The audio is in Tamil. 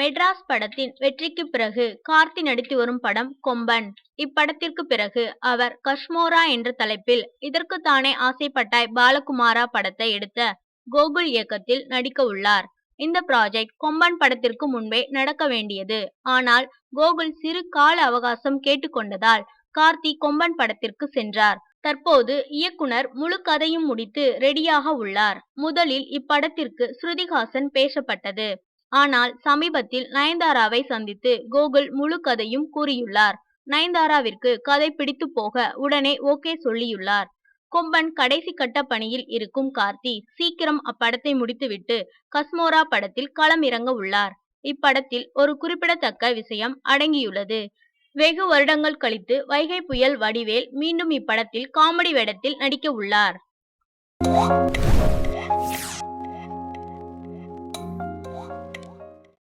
மெட்ராஸ் படத்தின் வெற்றிக்கு பிறகு கார்த்தி நடித்து வரும் படம் கொம்பன். இப்படத்திற்கு பிறகு அவர் கஷ்மோரா என்ற தலைப்பில் இதற்கு தானே ஆசைப்பட்டாய் பாலகுமாரா படத்தை எடுத்த கோகுல் இயக்கத்தில் நடிக்க உள்ளார். இந்த ப்ராஜெக்ட் கொம்பன் படத்திற்கு முன்பே நடக்க வேண்டியது. ஆனால் கோகுல் சிறு கால அவகாசம் கேட்டுக்கொண்டதால் கார்த்தி கொம்பன் படத்திற்கு சென்றார். தற்போது இயக்குனர் முழு கதையும் முடித்து ரெடியாக உள்ளார். முதலில் இப்படத்திற்கு ஸ்ருதிஹாசன் பேசப்பட்டது. ஆனால் சமீபத்தில் நயன்தாராவை சந்தித்து கோகுல் முழு கதையும் கூறியுள்ளார். நயன்தாராவிற்கு கதை பிடித்து போக உடனே ஓகே சொல்லியுள்ளார். கொம்பன் கடைசி கட்ட பணியில் இருக்கும் கார்த்தி சீக்கிரம் அப்படத்தை முடித்துவிட்டு கஸ்மோரா படத்தில் களம் இறங்க உள்ளார். இப்படத்தில் ஒரு குறிப்பிடத்தக்க விஷயம் அடங்கியுள்ளது. வெகு வருடங்கள் கழித்து வைகை புயல் வடிவேல் மீண்டும் இப்படத்தில் காமெடி வேடத்தில் நடிக்க உள்ளார்.